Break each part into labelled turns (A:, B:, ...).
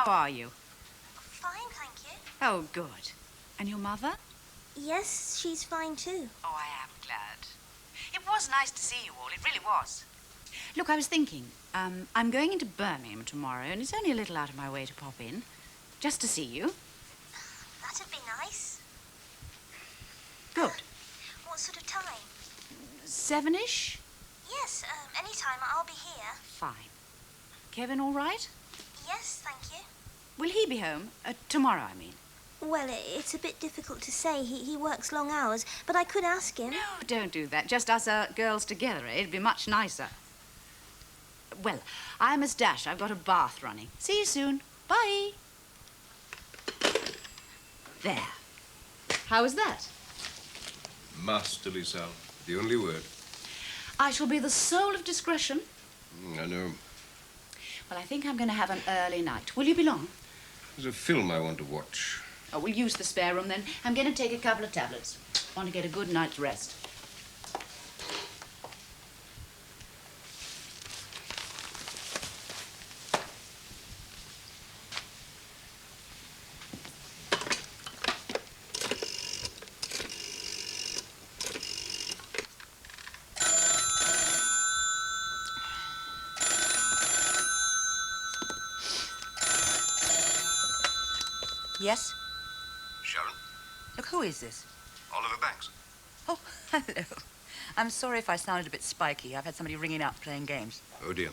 A: How are you?
B: Fine, thank you.
A: Oh, good. And your mother?
B: Yes, she's fine too.
A: Oh, I am glad. It was nice to see you all. It really was. Look, I was thinking, I'm going into Birmingham tomorrow, and it's only a little out of my way to pop in, just to see you.
B: That'd be nice.
A: Good.
B: What sort of time?
A: 7-ish?
B: Yes, any time. I'll be here.
A: Fine. Kevin all right?
B: Yes, thank you.
A: Will he be home? Tomorrow, I mean.
B: Well, it's a bit difficult to say. He works long hours, but I could ask him.
A: No, don't do that. Just us girls together, eh? It'd be much nicer. Well, I must dash. I've got a bath running. See you soon. Bye. There. How was that?
C: Masterly, Sal. The only word.
A: I shall be the soul of discretion.
C: I know.
A: Well, I think I'm going to have an early night. Will you be long?
C: There's a film I want to watch.
A: Oh, we'll use the spare room then. I'm going to take a couple of tablets. Want to get a good night's rest.
D: Yes?
C: Sharon?
D: Look, who is this?
C: Oliver Banks.
D: Oh, hello. I'm sorry if I sounded a bit spiky. I've had somebody ringing up playing games.
C: Oh, dear.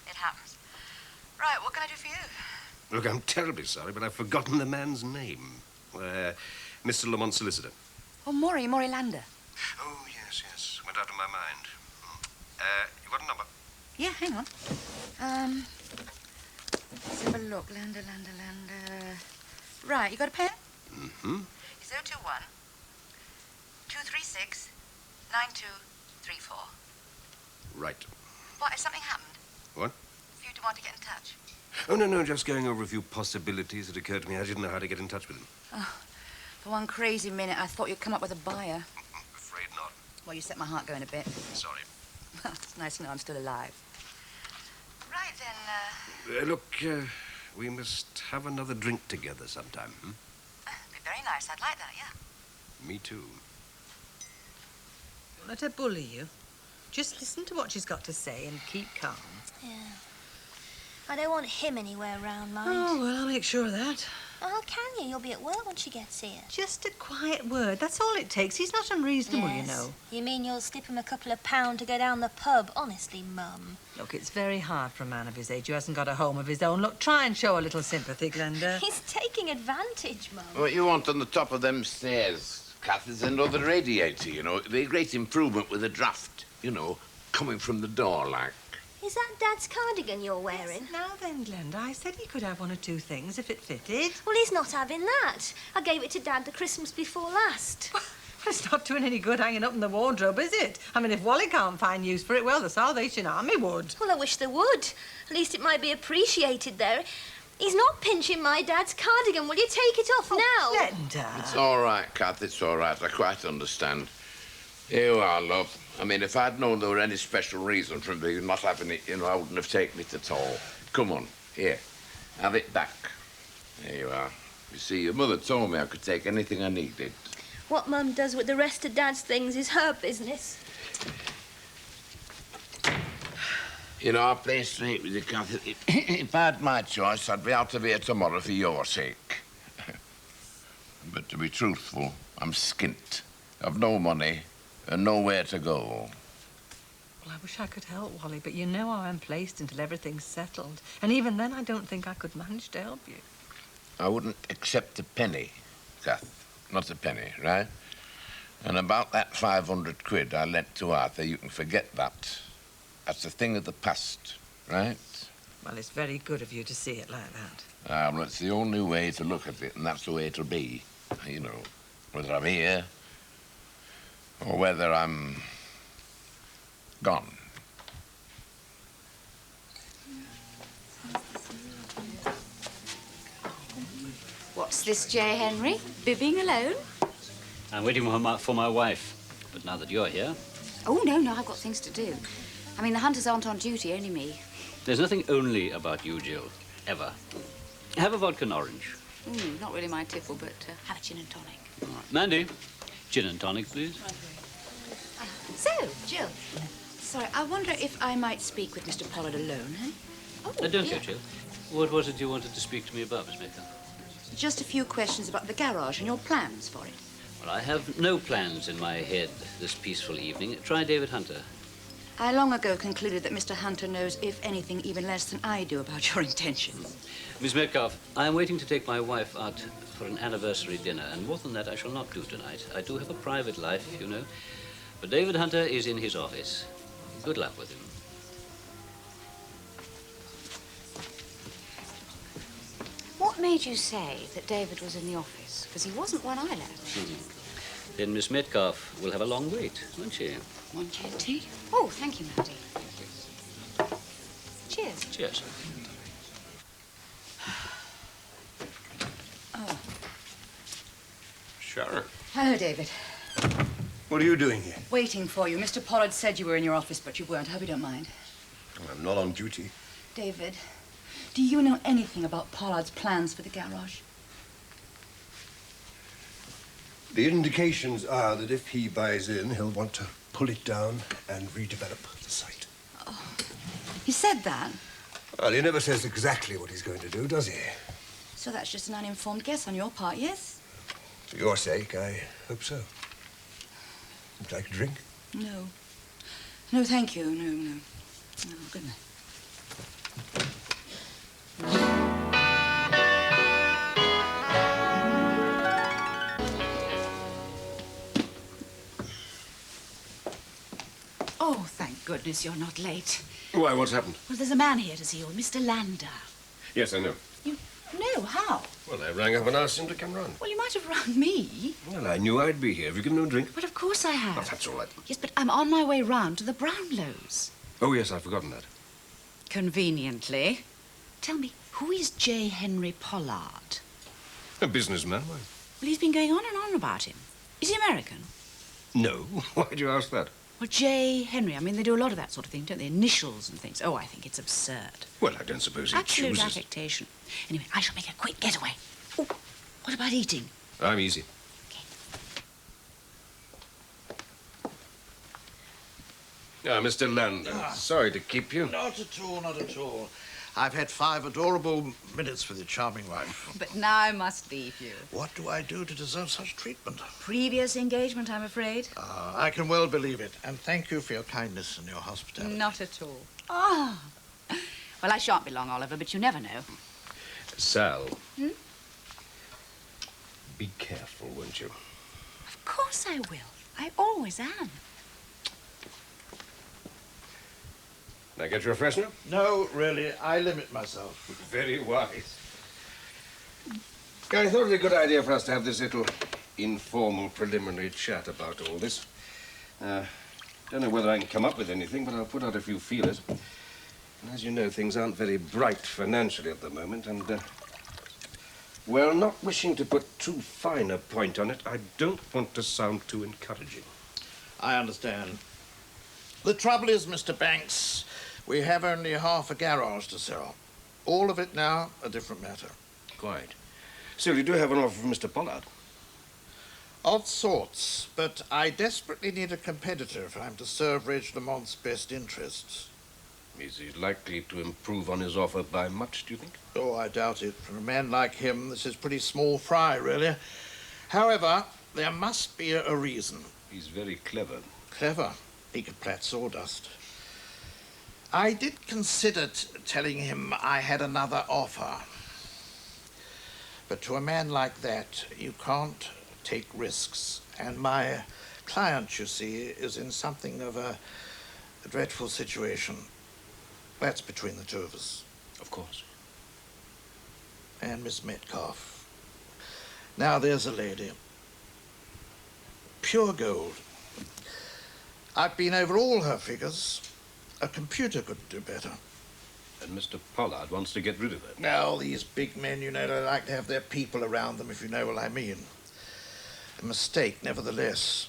D: It happens. Right, what can I do for you?
C: Look, I'm terribly sorry, but I've forgotten the man's name. Mr. Lamont Solicitor.
D: Oh, Morry Lander.
C: Oh, yes. Went out of my mind. You got a number?
D: Yeah, hang on. Let's have a look. Lander. Right, you got a pen?
C: Mm-hmm.
D: It's 021 236 9234.
C: Right.
D: What, has something happened?
C: What?
D: For you to want to get in touch?
C: Oh, no, just going over a few possibilities that occurred to me. I didn't know how to get in touch with him.
D: Oh, for one crazy minute, I thought you'd come up with a buyer.
C: Afraid not.
D: Well, you set my heart going a bit.
C: Sorry.
D: It's nice to know I'm still alive. Right, then,
C: Look, we must have another drink together sometime, hmm?
D: Be very nice. I'd like that, yeah.
C: Me too.
E: Let her bully you. Just listen to what she's got to say and keep calm.
B: Yeah. I don't want him anywhere around, mind.
E: Oh, well, I'll make sure of that.
B: Oh, can you? You'll be at work when she gets here.
E: Just a quiet word. That's all it takes. He's not unreasonable, you know.
B: You mean you'll slip him a couple of pound to go down the pub? Honestly, Mum.
E: Look, it's very hard for a man of his age who hasn't got a home of his own. Look, try and show a little sympathy, Glenda.
B: He's taking advantage, Mum.
F: What you want on the top of them stairs, Kath, is another radiator, you know. It'd be a great improvement with a draft, you know, coming from the door, like.
B: Is that Dad's cardigan you're wearing?
E: Yes, now then, Glenda, I said he could have one or two things if it fitted.
B: Well, he's not having that. I gave it to Dad the Christmas before last.
E: Well, it's not doing any good hanging up in the wardrobe, is it? I mean, if Wally can't find use for it, well, the Salvation Army would.
B: Well, I wish they would. At least it might be appreciated there. He's not pinching my Dad's cardigan. Will you take it off now?
E: Glenda.
F: It's all right, Kath, it's all right. I quite understand. Here you are, love. I mean, if I'd known there were any special reason for me not having it, you know, I wouldn't have taken it at all. Come on, here, have it back. There you are. You see, your mother told me I could take anything I needed.
B: What Mum does with the rest of Dad's things is her business.
F: You know, I'll play straight with you, Kath. If I had my choice, I'd be out of here tomorrow for your sake. But to be truthful, I'm skint. I've no money and nowhere to go.
E: Well, I wish I could help, Wally, but you know how I'm placed until everything's settled. And even then, I don't think I could manage to help you.
F: I wouldn't accept a penny, Kath. Not a penny, right? And about that 500 quid I lent to Arthur, you can forget that. That's a thing of the past, right?
E: Well, it's very good of you to see it like that.
F: Well, it's the only way to look at it, and that's the way it'll be. You know, whether I'm here or whether I'm gone.
A: What's this, J. Henry? Bibbing alone?
G: I'm waiting for my wife. But now that you're here...
A: Oh, no, I've got things to do. I mean, the hunters aren't on duty, only me.
G: There's nothing only about you, Jill. Ever. Have a vodka and orange.
A: Not really my tipple, but have a gin and tonic.
G: All right. Mandy, gin and tonic, please.
A: So, Jill, sorry, I wonder if I might speak with Mr. Pollard alone, eh? Oh,
G: Don't
A: yeah.
G: go, Jill. What was it you wanted to speak to me about, Miss Metcalfe?
A: Just a few questions about the garage and your plans for it.
G: Well, I have no plans in my head this peaceful evening. Try David Hunter.
A: I long ago concluded that Mr. Hunter knows, if anything, even less than I do about your intentions.
G: Miss Metcalfe, I am waiting to take my wife out for an anniversary dinner, and more than that I shall not do tonight. I do have a private life, you know. But David Hunter is in his office. Good luck with him.
A: What made you say that David was in the office? Because he wasn't when I left.
G: Then Miss Metcalfe will have a long wait, won't she?
A: Want tea? Oh, thank you, Mandy. Cheers.
G: Cheers.
A: Oh.
C: Sharon.
D: Hello, David.
C: What are you doing here?
D: Waiting for you. Mr. Pollard said you were in your office, but you weren't. Hope you don't mind.
C: I'm not on duty.
D: David, do you know anything about Pollard's plans for the garage?
C: The indications are that if he buys in, he'll want to pull it down and redevelop the site.
D: Oh, he said that?
C: Well, he never says exactly what he's going to do, does he?
D: So that's just an uninformed guess on your part, yes?
C: For your sake, I hope so. Would you like a drink?
D: No. No, thank you. No. Oh, good night.
A: Oh, thank goodness you're not late.
C: Why, what's happened?
A: Well, there's a man here to see you, Mr. Lander.
C: Yes, I know.
A: You know? How?
C: Well, I rang up and asked him to come round.
A: Well, you might have rung me.
C: Well, I knew I'd be here. Have you given him a drink?
A: Well, of course I have.
C: Oh, that's all right.
A: Yes, but I'm on my way round to the Brownlows.
C: Oh, yes, I've forgotten that.
A: Conveniently. Tell me, who is J. Henry Pollard?
C: A businessman, why?
A: Well, he's been going on and on about him. Is he American?
C: No. Why'd you ask that?
A: Well, J. Henry, I mean, they do a lot of that sort of thing, don't they? Initials and things. Oh, I think it's absurd.
C: Well, I don't suppose he
A: Absolute
C: chooses.
A: affectation. Anyway, I shall make a quick getaway. Oh, what about eating?
C: I'm easy. Ah, Mr. Lander. Sorry to keep you.
H: Not at all, not at all. I've had 5 adorable minutes with your charming wife.
D: But now I must leave you.
H: What do I do to deserve such treatment?
A: Previous engagement, I'm afraid.
H: I can well believe it. And thank you for your kindness and your hospitality.
D: Not at all.
A: Ah. Well, I shan't be long, Oliver, but you never know.
C: Sal. Be careful, won't you?
A: Of course I will. I always am.
C: Can I get you a freshener?
H: No, really, I limit myself.
C: Very wise. I thought it was a good idea for us to have this little informal preliminary chat about all this. Don't know whether I can come up with anything, but I'll put out a few feelers. And as you know, things aren't very bright financially at the moment, and, well, not wishing to put too fine a point on it, I don't want to sound too encouraging.
H: I understand. The trouble is, Mr. Banks, we have only half a garage to sell. All of it now, a different matter.
C: Quite. Still, you do have an offer from Mr. Pollard.
H: Of sorts, but I desperately need a competitor if I'm to serve Reg Lamont's best interests.
C: Is he likely to improve on his offer by much, do you think?
H: Oh, I doubt it. For a man like him, this is pretty small fry, really. However, there must be a reason.
C: He's very clever.
H: Clever. He could plait sawdust. I did consider telling him I had another offer. But to a man like that, you can't take risks. And my client, you see, is in something of a dreadful situation. That's between the two of us.
C: Of course.
H: And Miss Metcalfe. Now, there's a lady. Pure gold. I've been over all her figures. A computer couldn't do better.
C: And Mr. Pollard wants to get rid of her.
H: Now, these big men, you know, they like to have their people around them, if you know what I mean. A mistake, nevertheless.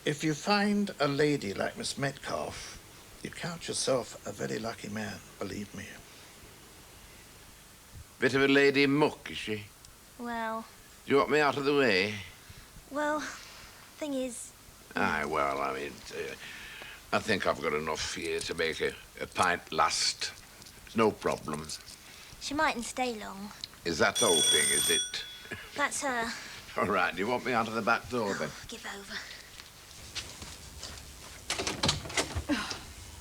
H: If you find a lady like Miss Metcalfe, you count yourself a very lucky man, believe me.
F: Bit of a lady muck, is she?
B: Well,
F: Do you want me out of the way?
B: well, thing is,
F: Aye, well, I mean, I think I've got enough here to make a pint last. It's no problem.
B: she mightn't stay long.
F: Is that hoping, is it?
B: That's her.
F: All right, do you want me out of the back door, then?
B: Give over.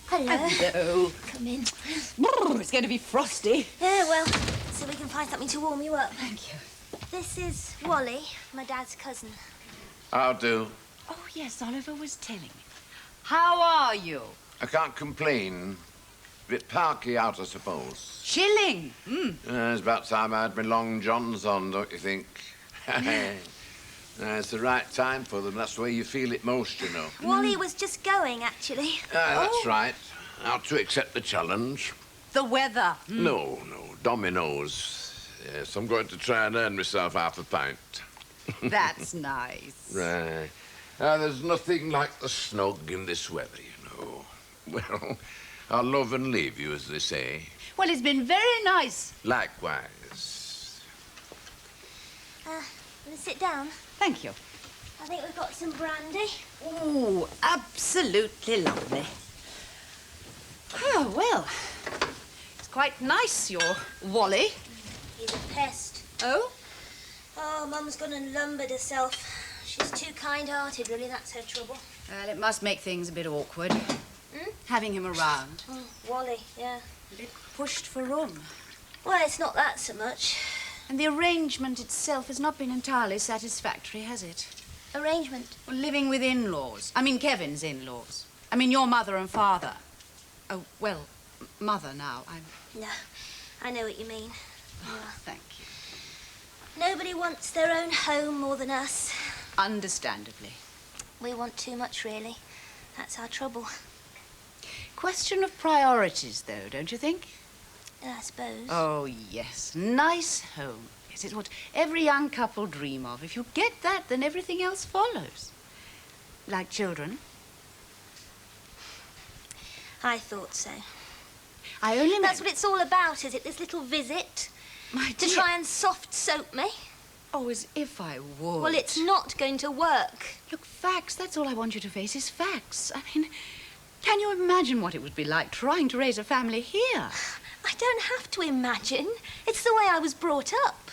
B: Hello.
D: Hello.
B: Come in.
D: Brr, it's going to be frosty.
B: Yeah, well, so we can find something to warm you up.
D: Thank you.
B: This is Wally, my dad's cousin.
F: I'll do.
A: Oh, yes, Oliver was telling me. How are you?
F: I can't complain. Bit parky out, I suppose.
A: Chilling.
F: It's about time I had my long johns on, don't you think? It's the right time for them. That's the way you feel it most, you know.
B: Wally was just going, actually.
F: That's right. Out to accept the challenge.
A: The weather.
F: No, dominoes. Yes, I'm going to try and earn myself half a pint.
A: That's nice.
F: Right. There's nothing like the snug in this weather, you know. Well, I'll love and leave you, as they say.
A: Well, it's been very nice.
F: Likewise.
B: Want to sit down?
A: Thank you.
B: I think we've got some brandy.
A: Oh, absolutely lovely. Oh, well, it's quite nice, your Wally.
B: He's a pest.
A: Oh?
B: Oh, Mum's gone and lumbered herself. She's too kind-hearted, really. That's her trouble.
A: Well, it must make things a bit awkward. Having him around.
B: Wally, yeah.
A: A bit pushed for room.
B: Well, it's not that so much.
A: And the arrangement itself has not been entirely satisfactory, has it?
B: Arrangement?
A: Well, living with in-laws. I mean, Kevin's in-laws. I mean, your mother and father. Oh, well, mother now.
B: No, I know what you mean.
A: Thank you.
B: Nobody wants their own home more than us.
A: Understandably.
B: We want too much, really. That's our trouble.
A: Question of priorities, though, don't you think?
B: I suppose.
A: Oh, yes. Nice home. Yes, it's what every young couple dream of. If you get that, then everything else follows. Like children.
B: I thought so.
A: I only
B: That's what it's all about, is it? This little visit?
A: My
B: To
A: dear.
B: try and soft soap me?
A: Oh, as if I would.
B: Well, it's not going to work.
A: Look, facts. That's all I want you to face is facts. I mean, can you imagine what it would be like trying to raise a family here?
B: I don't have to imagine. It's the way I was brought up.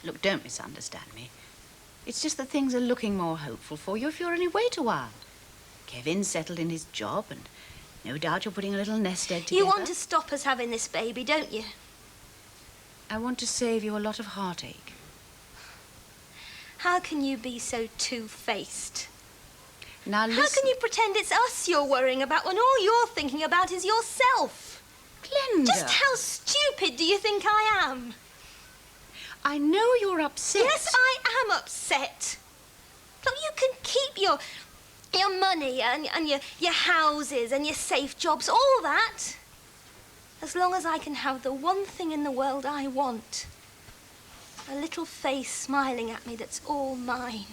A: Look, don't misunderstand me. It's just that things are looking more hopeful for you if you're only wait a while. Kevin's settled in his job, and no doubt you're putting a little nest egg together.
B: You want to stop us having this baby, don't you?
A: I want to save you a lot of heartache.
B: How can you be so two-faced?
A: Now listen.
B: How can you pretend it's us you're worrying about when all you're thinking about is yourself?
A: Glenda.
B: Just how stupid do you think I am?
A: I know you're upset.
B: Yes, I am upset. Look, you can keep your money and your houses and your safe jobs, all that. As long as I can have the one thing in the world I want. A little face smiling at me that's all mine.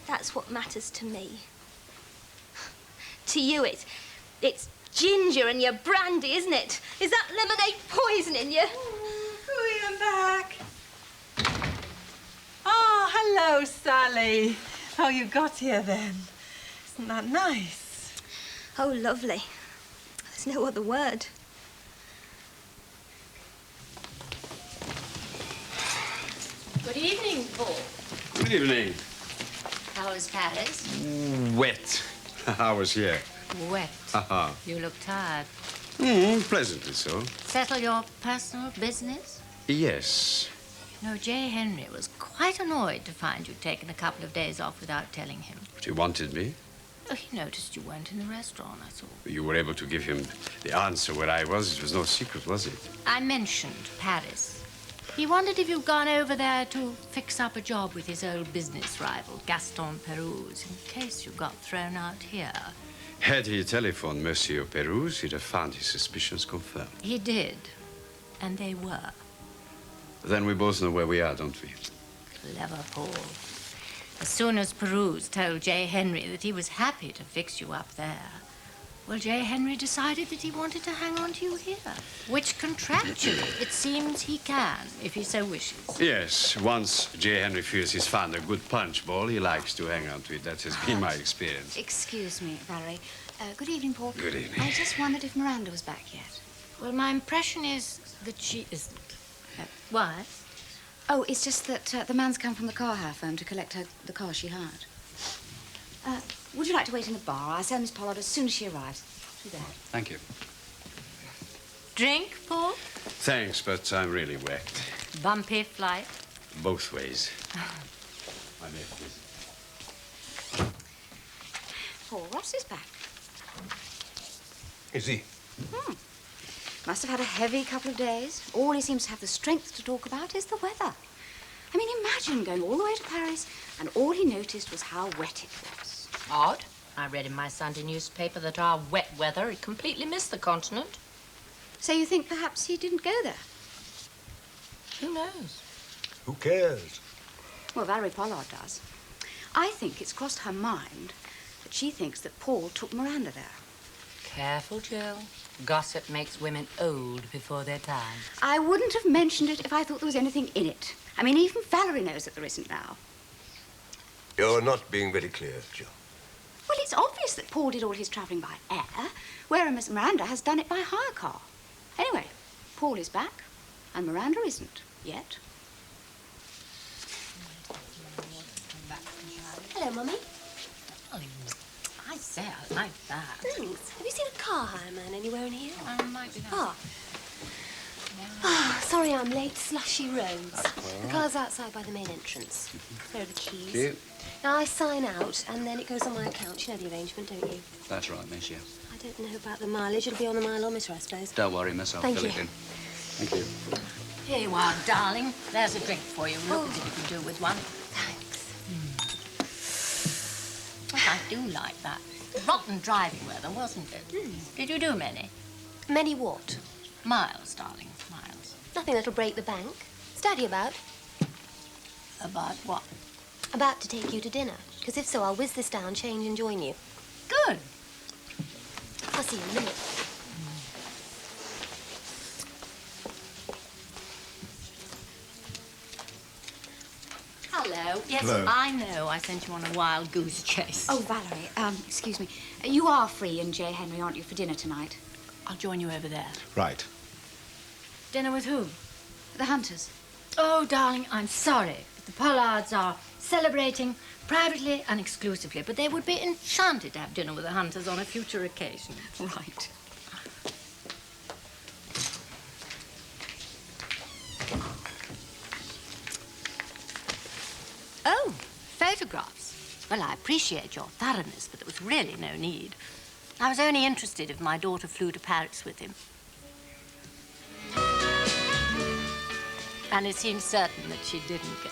B: That's what matters to me. To you, it's ginger and your brandy, isn't it? Is that lemonade poison in you?
E: Oh, I'm back. Oh, hello, Sally. How you got here, then? Isn't that nice?
B: Oh, lovely. There's no other word.
I: Good evening, Paul.
J: Good evening.
I: How is Paris?
J: Wet. I was here.
I: Wet. You look tired.
J: Pleasantly so.
I: Settle your personal business?
J: Yes.
I: You know, J. Henry was quite annoyed to find you'd taken a couple of days off without telling him.
J: She wanted me.
I: Oh, he noticed you weren't in the restaurant, I saw.
J: You were able to give him the answer where I was. It was no secret, was it?
I: I mentioned Paris. He wondered if you'd gone over there to fix up a job with his old business rival, Gaston Pérouse, in case you got thrown out here.
J: Had he telephoned Monsieur Pérouse, he'd have found his suspicions confirmed.
I: He did, and they were.
J: Then we both know where we are, don't we?
I: Clever Paul. As soon as Pérouse told J. Henry that he was happy to fix you up there, Well, J. Henry decided that he wanted to hang on to you here, which contractually it seems he can, if he so wishes.
J: Yes, once J. Henry feels he's found a good punch ball, he likes to hang on to it. That has been my experience.
A: Excuse me, Valerie. Good evening, Paul.
J: Good evening.
A: I just wondered if Miranda was back yet.
I: Well, my impression is that she isn't. Why?
A: Oh, it's just that the man's come from the car hire firm to collect the car she hired. Would you like to wait in the bar? I'll send Miss Pollard as soon as she arrives. Through there.
J: Thank you.
I: Drink, Paul?
J: Thanks, but I'm really wet.
I: Bumpy flight?
J: Both ways. I may please.
A: Paul, Ross is back.
C: Is he?
A: Must have had a heavy couple of days. All he seems to have the strength to talk about is the weather. I mean, imagine going all the way to Paris and all he noticed was how wet it was.
I: Odd. I read in my Sunday newspaper that our wet weather had completely missed the continent.
A: So you think perhaps he didn't go there?
I: Who knows?
K: Who cares?
A: Well, Valerie Pollard does. I think it's crossed her mind that she thinks that Paul took Miranda there.
I: Careful, Jill. Gossip makes women old before their time.
A: I wouldn't have mentioned it if I thought there was anything in it. I mean, even Valerie knows that there isn't now.
K: You're not being very clear, Jill.
A: Well, it's obvious that Paul did all his travelling by air, whereas Miranda has done it by hire car. Anyway, Paul is back, and Miranda isn't, yet.
B: Hello, Mummy.
I: I say, I like that.
B: Thanks. Have you seen a car hire man anywhere in here?
I: Might be that.
B: Ah. Oh, sorry I'm late. Slushy roads. The car's outside by the main entrance. There are the keys.
L: Cute.
B: Now, I sign out, and then it goes on my account. You know the arrangement, don't you?
L: That's right, miss, yeah.
B: I don't know about the mileage. It'll be on the mileometer, I suppose.
L: Don't worry, miss, I'll
B: Thank
L: fill
B: you.
L: it in. Thank you.
I: Here you are, darling. There's a drink for you. Look as if you could do with one.
B: Thanks.
I: Well, I do like that. Rotten driving weather, wasn't it? Did you do many?
B: Many what?
I: Miles, darling, miles.
B: Nothing that'll break the bank. Is Daddy about?
I: About what?
B: About to take you to dinner. Because if so, I'll whiz this down, change, and join you.
I: Good.
B: I'll see you in a minute.
I: Hello. Yes,
K: Hello.
I: I know I sent you on a wild goose chase.
A: Oh, Valerie, excuse me. You are free and J. Henry, aren't you, for dinner tonight?
I: I'll join you over there.
K: Right.
I: Dinner with whom?
A: The Hunters.
I: Oh, darling, I'm sorry, but the Pollards are celebrating privately and exclusively, but they would be enchanted to have dinner with the Hunters on a future occasion.
A: Right.
I: Oh, photographs. Well, I appreciate your thoroughness, but there was really no need. I was only interested if my daughter flew to Paris with him. And it seems certain that she didn't get